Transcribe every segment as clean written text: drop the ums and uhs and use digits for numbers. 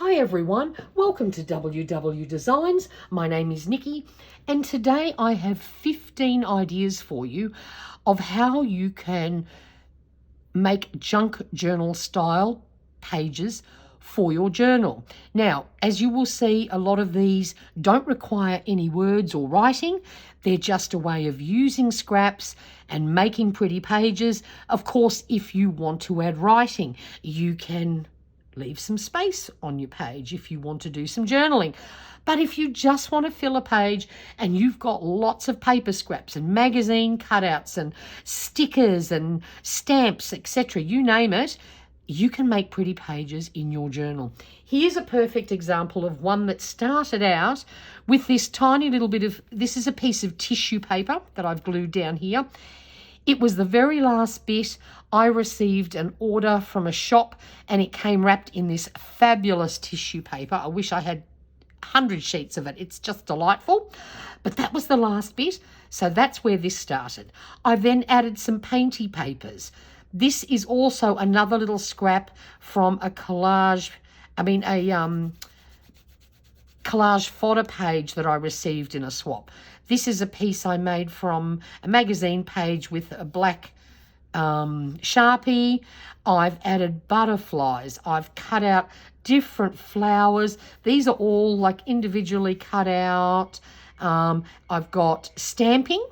Hi everyone, welcome to WW Designs. My name is Nikki and today I have 15 ideas for you of how you can make junk journal style pages for your journal. Now, as you will see, a lot of these don't require any words or writing. They're just a way of using scraps and making pretty pages. Of course, if you want to add writing, you can leave some space on your page if you want to do some journaling. But if you just want to fill a page and you've got lots of paper scraps and magazine cutouts and stickers and stamps, etc., you name it, you can make pretty pages in your journal. Here's a perfect example of one that started out with this tiny little bit of, this is a piece of tissue paper that I've glued down here. It was the very last bit. I received an order from a shop and it came wrapped in this fabulous tissue paper. I wish I had 100 sheets of it. It's just delightful. But that was the last bit. So that's where this started. I then added some painty papers. This is also another little scrap from a collage fodder page that I received in a swap. This is a piece I made from a magazine page with a black Sharpie. I've added butterflies. I've cut out different flowers. These are all like individually cut out. I've got stamping,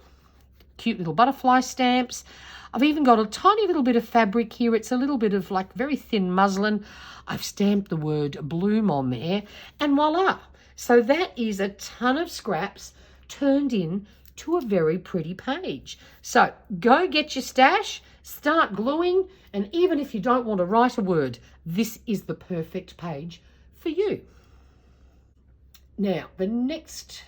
cute little butterfly stamps. I've even got a tiny little bit of fabric here. It's a little bit of like very thin muslin. I've stamped the word bloom on there and voila. So that is a ton of scraps turned in to a very pretty page. So go get your stash, start gluing, and even if you don't want to write a word, this is the perfect page for you. Now, the next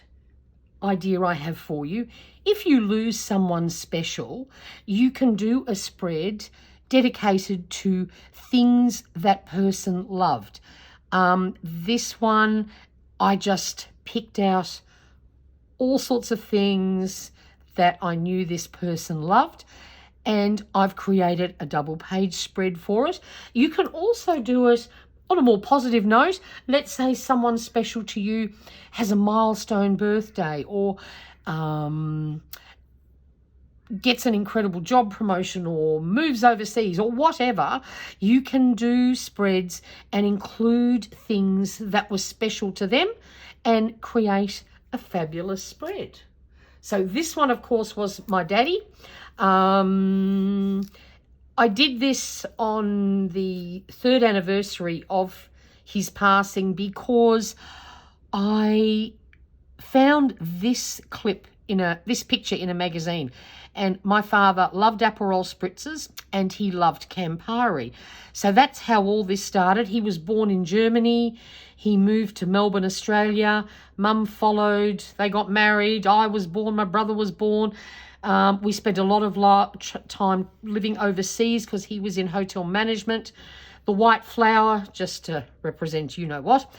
idea I have for you, if you lose someone special, you can do a spread dedicated to things that person loved. This one, I just picked out all sorts of things that I knew this person loved, and I've created a double page spread for it. You can also do it on a more positive note. Let's say someone special to you has a milestone birthday or gets an incredible job promotion or moves overseas or whatever. You can do spreads and include things that were special to them and create a fabulous spread. So this one, of course, was my daddy. I did this on the 3rd anniversary of his passing because I found this picture in a magazine, and my father loved Aperol spritzers and he loved Campari. So that's how all this started. He was born in Germany. He moved to Melbourne, Australia. Mum followed. They got married. I was born. My brother was born. We spent a lot of time living overseas because he was in hotel management. The white flower, just to represent you know what.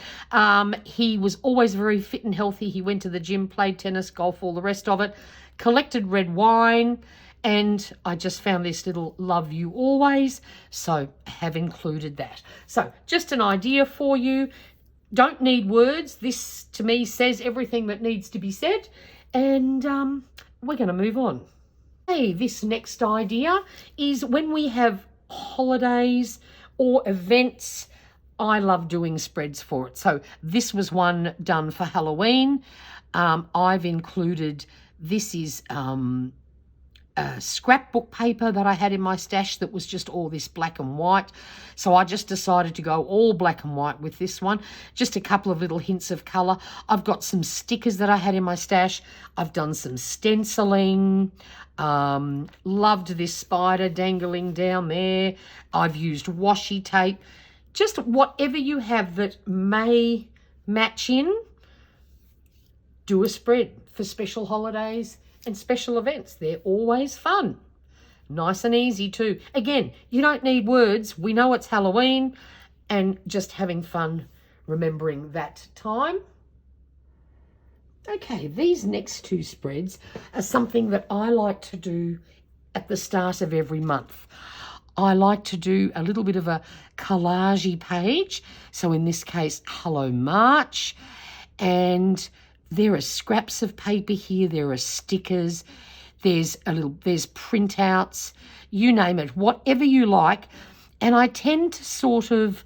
He was always very fit and healthy. He went to the gym, played tennis, golf, all the rest of it. Collected red wine, and I just found this little love you always, so I have included that. So just an idea for you. Don't need words. This to me says everything that needs to be said, and we're going to move on. Hey, this next idea is when we have holidays or events, I love doing spreads for it. So this was one done for Halloween. I've included, this is a scrapbook paper that I had in my stash that was just all this black and white. So I just decided to go all black and white with this one. Just a couple of little hints of colour. I've got some stickers that I had in my stash. I've done some stenciling. Loved this spider dangling down there. I've used washi tape. Just whatever you have that may match in, do a spread for special holidays and special events. They're always fun. Nice and easy too. Again, you don't need words. We know it's Halloween and just having fun remembering that time. Okay, these next two spreads are something that I like to do at the start of every month. I like to do a little bit of a collage page. So in this case, Hello March. And there are scraps of paper here. There are stickers. There's printouts, you name it, whatever you like. And I tend to sort of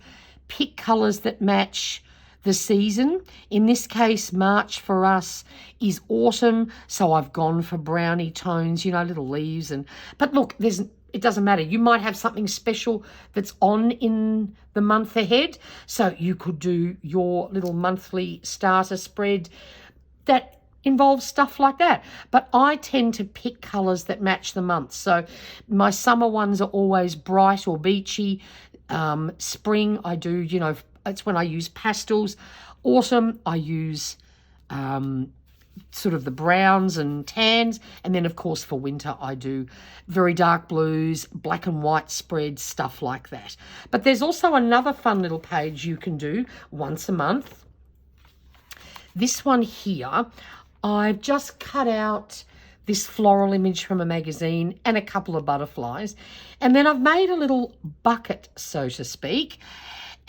pick colours that match the season. In this case, March for us is autumn, so I've gone for browny tones, you know, little leaves. But look, it doesn't matter. You might have something special that's on in the month ahead, so you could do your little monthly starter spread that involves stuff like that. But I tend to pick colours that match the month. So my summer ones are always bright or beachy. Spring, I do, you know, it's when I use pastels. Autumn, I use sort of the browns and tans. And then, of course, for winter, I do very dark blues, black and white spreads, stuff like that. But there's also another fun little page you can do once a month. This one here, I've just cut out this floral image from a magazine and a couple of butterflies. And then I've made a little bucket, so to speak.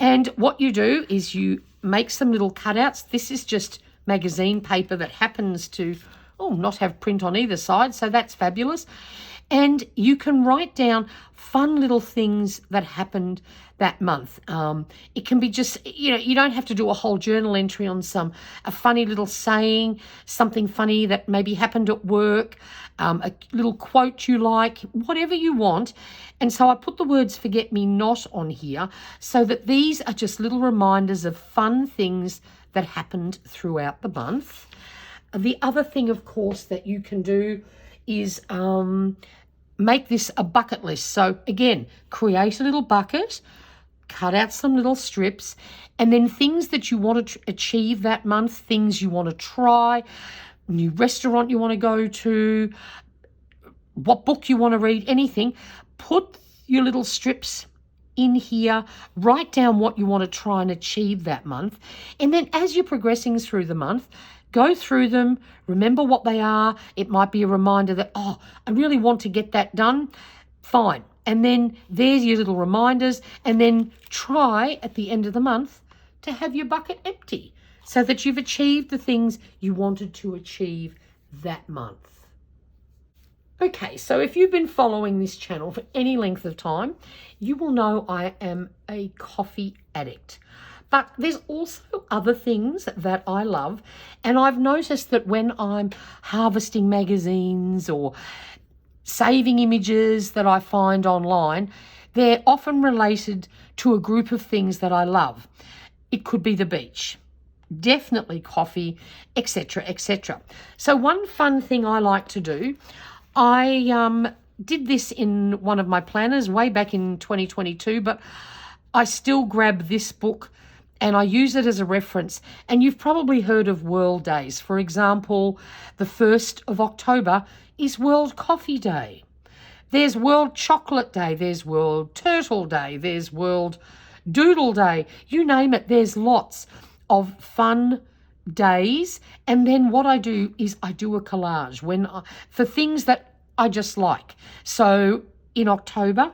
And what you do is you make some little cutouts. This is just magazine paper that happens to not have print on either side, so that's fabulous. And you can write down fun little things that happened that month. It can be just, you know, you don't have to do a whole journal entry on a funny little saying, something funny that maybe happened at work, a little quote you like, whatever you want. And so I put the words forget me not on here so that these are just little reminders of fun things that happened throughout the month. The other thing, of course, that you can do is make this a bucket list. So again, create a little bucket, cut out some little strips, and then things that you want to achieve that month, things you want to try, new restaurant you want to go to, what book you want to read, anything. Put your little strips in here, write down what you want to try and achieve that month. And then as you're progressing through the month, go through them, remember what they are. It might be a reminder that, I really want to get that done. Fine. And then there's your little reminders. And then try at the end of the month to have your bucket empty so that you've achieved the things you wanted to achieve that month. Okay, so if you've been following this channel for any length of time, you will know I am a coffee addict. But there's also other things that I love. And I've noticed that when I'm harvesting magazines or saving images that I find online, they're often related to a group of things that I love. It could be the beach, definitely coffee, etc., etc. So one fun thing I like to do, I did this in one of my planners way back in 2022, but I still grab this book and I use it as a reference. And you've probably heard of World Days. For example, the 1st of October is World Coffee Day. There's World Chocolate Day. There's World Turtle Day. There's World Doodle Day. You name it, there's lots of fun days. And then what I do is I do a collage for things that I just like. So in October,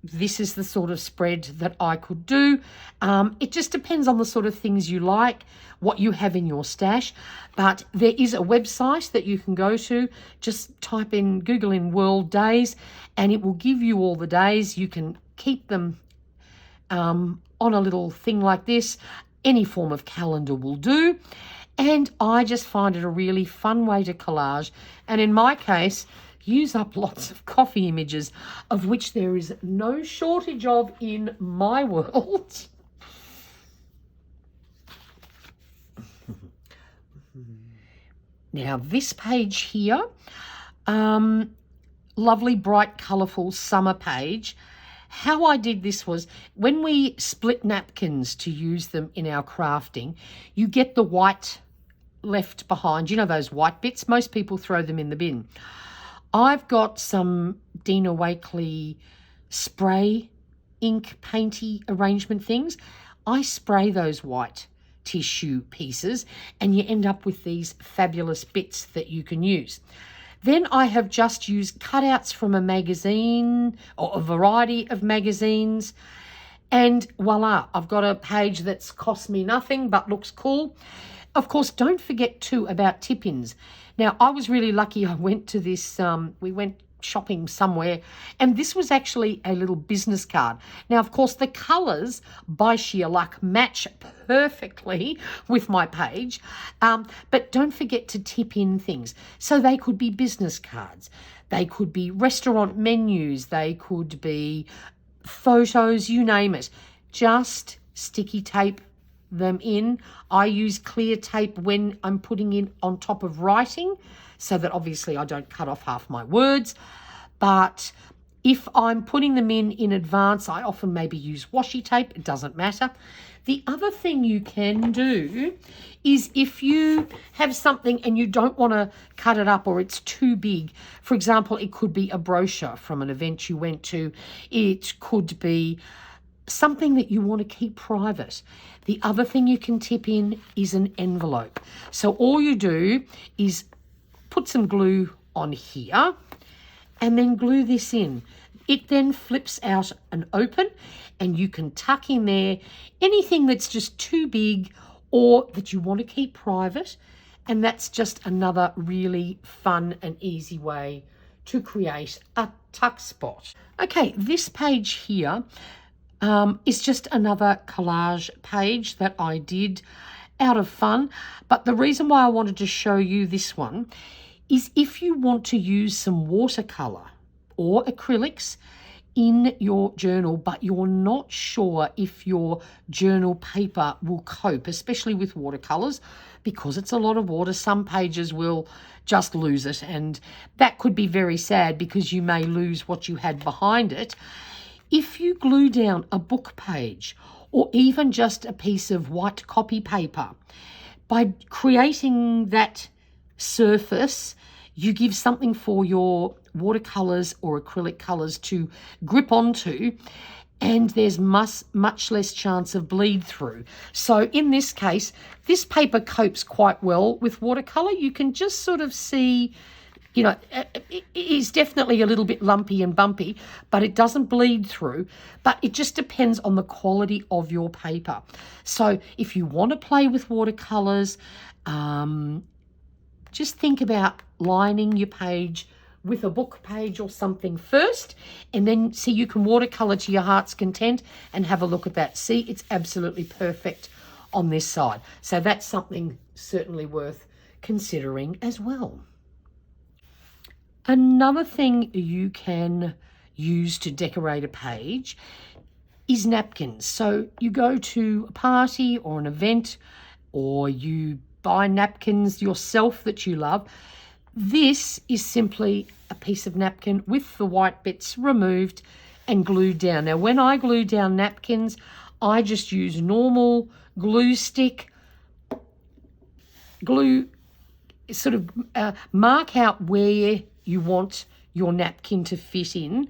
this is the sort of spread that I could do. It just depends on the sort of things you like, what you have in your stash. But there is a website that you can go to. Just Google in World Days, and it will give you all the days. You can keep them on a little thing like this. Any form of calendar will do. And I just find it a really fun way to collage. And in my case, use up lots of coffee images, of which there is no shortage of in my world. Now this page here, lovely, bright, colourful summer page. How I did this was when we split napkins to use them in our crafting, you get the white left behind. You know those white bits? Most people throw them in the bin. I've got some Dina Wakley spray ink painty arrangement things. I spray those white tissue pieces and you end up with these fabulous bits that you can use. Then I have just used cutouts from a magazine or a variety of magazines. And voila, I've got a page that's cost me nothing but looks cool. Of course, don't forget too about tip-ins. Now, I was really lucky. I went to this, we went shopping somewhere, and this was actually a little business card. Now, of course, the colours, by sheer luck, match perfectly with my page, but don't forget to tip in things. So they could be business cards, they could be restaurant menus, they could be photos, you name it. Just sticky tape them in. I use clear tape when I'm putting in on top of writing, so that obviously I don't cut off half my words. But if I'm putting them in advance, I often maybe use washi tape. It doesn't matter. The other thing you can do is if you have something and you don't want to cut it up or it's too big, for example, it could be a brochure from an event you went to. It could be something that you want to keep private. The other thing you can tip in is an envelope. So all you do is put some glue on here and then glue this in. It then flips out and open, and you can tuck in there anything that's just too big or that you want to keep private. And that's just another really fun and easy way to create a tuck spot. Okay, this page here is just another collage page that I did out of fun. But the reason why I wanted to show you this one is if you want to use some watercolour or acrylics in your journal, but you're not sure if your journal paper will cope, especially with watercolours, because it's a lot of water. Some pages will just lose it, and that could be very sad because you may lose what you had behind it. If you glue down a book page or even just a piece of white copy paper, by creating that surface, you give something for your watercolours or acrylic colours to grip onto, and there's much less chance of bleed through. So in this case, this paper copes quite well with watercolour. You can just sort of see, you know, it is definitely a little bit lumpy and bumpy, but it doesn't bleed through. But it just depends on the quality of your paper. So if you want to play with watercolours, just think about lining your page with a book page or something first, and then see, you can watercolour to your heart's content and have a look at that. See, it's absolutely perfect on this side. So that's something certainly worth considering as well. Another thing you can use to decorate a page is napkins. So you go to a party or an event, or you buy napkins yourself that you love. This is simply a piece of napkin with the white bits removed and glued down. Now, when I glue down napkins, I just use normal glue stick. Glue, sort of mark out where you want your napkin to fit in.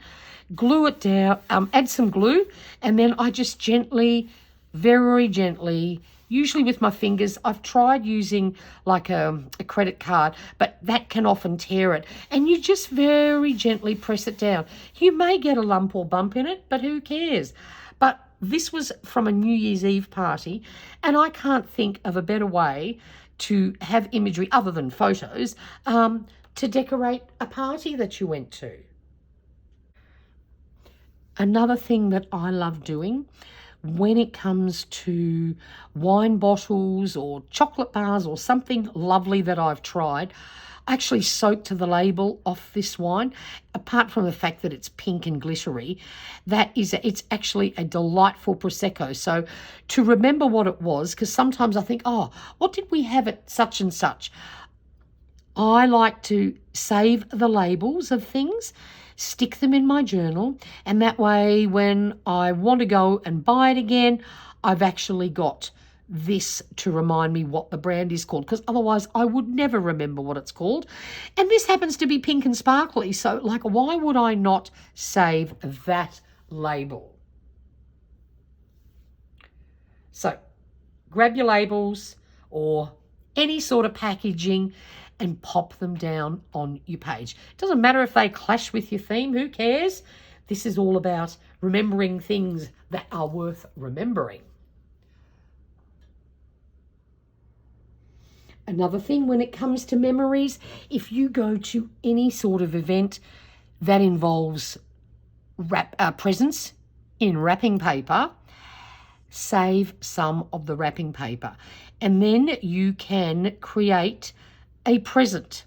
Glue it down, add some glue, and then I just gently, very gently, usually with my fingers. I've tried using like a credit card, but that can often tear it. And you just very gently press it down. You may get a lump or bump in it, but who cares? But this was from a New Year's Eve party, and I can't think of a better way to have imagery other than photos to decorate a party that you went to. Another thing that I love doing when it comes to wine bottles or chocolate bars or something lovely that I've tried, I actually soaked the label off this wine. Apart from the fact that it's pink and glittery, it's actually a delightful Prosecco. So to remember what it was, because sometimes I think, oh, what did we have at such and such? I like to save the labels of things, stick them in my journal, and that way when I want to go and buy it again, I've actually got this to remind me what the brand is called, because otherwise I would never remember what it's called. And this happens to be pink and sparkly, so like, why would I not save that label? So grab your labels or any sort of packaging and pop them down on your page. It doesn't matter if they clash with your theme, who cares? This is all about remembering things that are worth remembering. Another thing when it comes to memories, if you go to any sort of event that involves presents in wrapping paper, save some of the wrapping paper. And then you can create a present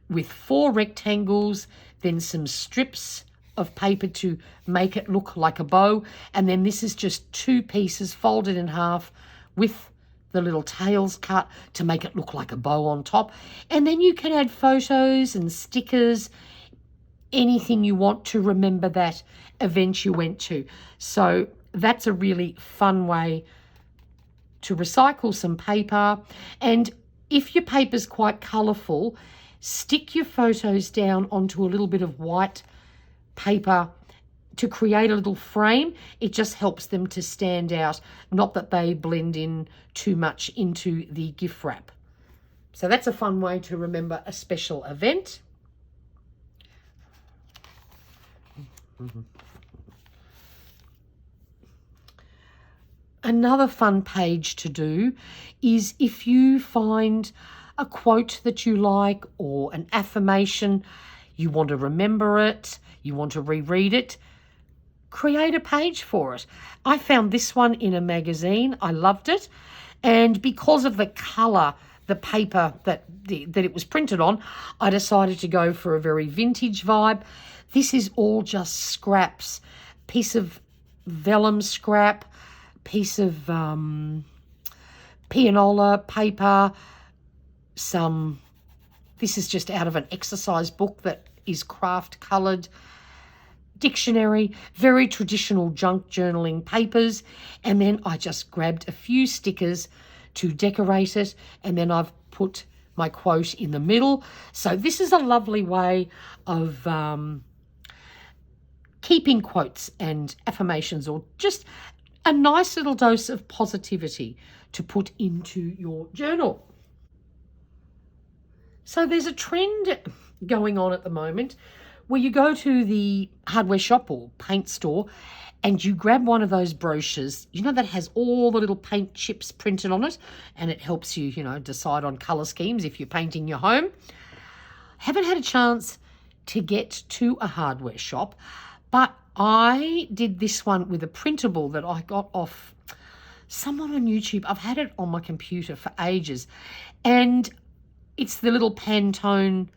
with 4 rectangles, then some strips of paper to make it look like a bow. And then this is just 2 pieces folded in half with the little tails cut to make it look like a bow on top. And then you can add photos and stickers, anything you want to remember that event you went to. So that's a really fun way to recycle some paper. And if your paper's quite colourful, stick your photos down onto a little bit of white paper to create a little frame. It just helps them to stand out, not that they blend in too much into the gift wrap. So that's a fun way to remember a special event. Another fun page to do is if you find a quote that you like or an affirmation, you want to remember it, you want to reread it, create a page for it. I found this one in a magazine. I loved it. And because of the colour, the paper that it was printed on, I decided to go for a very vintage vibe. This is all just scraps, piece of vellum scrap, piece of pianola paper, this is just out of an exercise book that is craft coloured, dictionary, very traditional junk journaling papers. And then I just grabbed a few stickers to decorate it, and then I've put my quote in the middle. So this is a lovely way of keeping quotes and affirmations, or just a nice little dose of positivity to put into your journal. So there's a trend going on at the moment where you go to the hardware shop or paint store and you grab one of those brochures, that has all the little paint chips printed on it, and it helps you, decide on colour schemes if you're painting your home. Haven't had a chance to get to a hardware shop, but I did this one with a printable that I got off someone on YouTube. I've had it on my computer for ages, and it's the little Pantone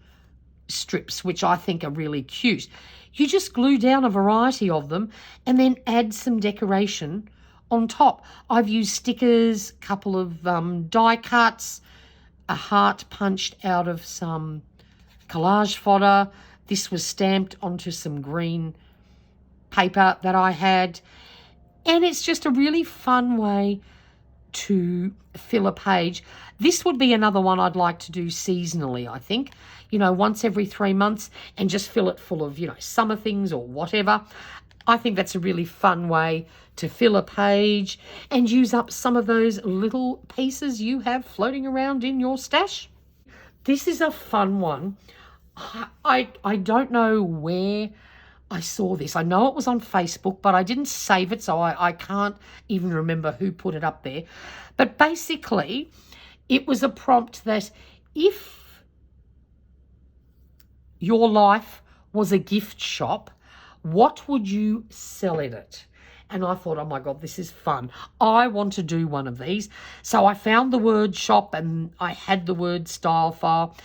strips, which I think are really cute. You just glue down a variety of them and then add some decoration on top. I've used stickers, a couple of die cuts, a heart punched out of some collage fodder. This was stamped onto some green paper that I had. And it's just a really fun way to fill a page. This would be another one I'd like to do seasonally, I think. Once every 3 months, and just fill it full of, summer things or whatever. I think that's a really fun way to fill a page and use up some of those little pieces you have floating around in your stash. This is a fun one. I don't know where I saw this. I know it was on Facebook, but I didn't save it, so I can't even remember who put it up there. But basically, it was a prompt that if your life was a gift shop, what would you sell in it? And I thought, oh my God, this is fun. I want to do one of these. So I found the word shop and I had the word style file.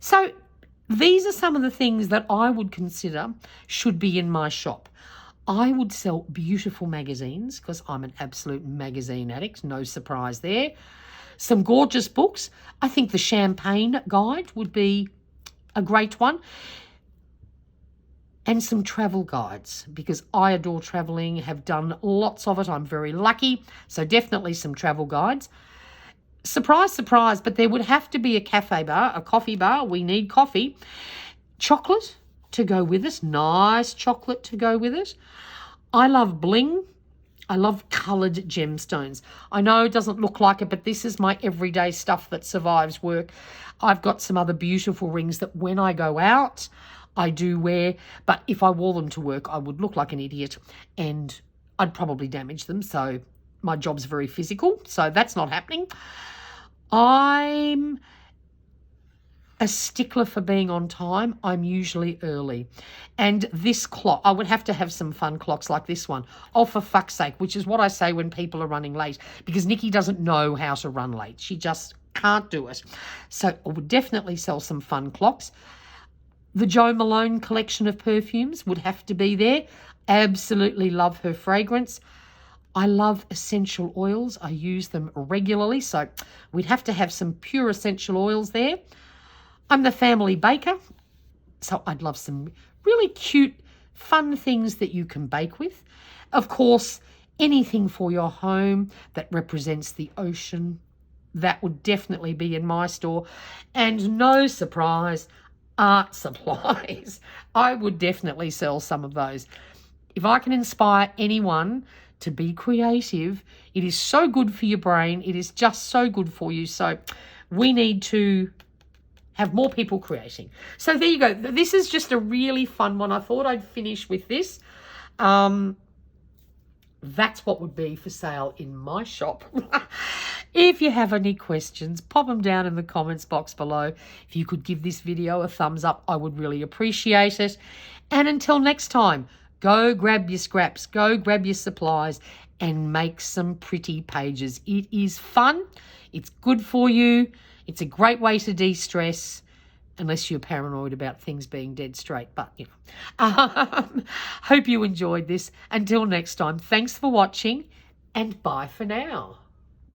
So these are some of the things that I would consider should be in my shop. I would sell beautiful magazines because I'm an absolute magazine addict. No surprise there. Some gorgeous books. I think the Champagne Guide would be a great one. And some travel guides, because I adore traveling, have done lots of it. I'm very lucky. So definitely some travel guides. Surprise, surprise, but there would have to be a cafe bar, a coffee bar. We need coffee. Chocolate to go with it. Nice chocolate to go with it. I love bling. I love coloured gemstones. I know it doesn't look like it, but this is my everyday stuff that survives work. I've got some other beautiful rings that when I go out, I do wear. But if I wore them to work, I would look like an idiot and I'd probably damage them. So my job's very physical. So that's not happening. I'm a stickler for being on time. I'm usually early. And this clock, I would have to have some fun clocks like this one. Oh, for fuck's sake, which is what I say when people are running late, because Nikki doesn't know how to run late. She just can't do it. So I would definitely sell some fun clocks. The Jo Malone collection of perfumes would have to be there. Absolutely love her fragrance. I love essential oils. I use them regularly. So we'd have to have some pure essential oils there. I'm the family baker, so I'd love some really cute, fun things that you can bake with. Of course, anything for your home that represents the ocean, that would definitely be in my store. And no surprise, art supplies. I would definitely sell some of those. If I can inspire anyone to be creative, it is so good for your brain. It is just so good for you. So we need to have more people creating. So there you go. This is just a really fun one. I thought I'd finish with this. That's what would be for sale in my shop. If you have any questions, pop them down in the comments box below. If you could give this video a thumbs up, I would really appreciate it. And until next time, go grab your scraps, go grab your supplies, and make some pretty pages. It is fun. It's good for you. It's a great way to de-stress, unless you're paranoid about things being dead straight. But, you know, hope you enjoyed this. Until next time, thanks for watching and bye for now.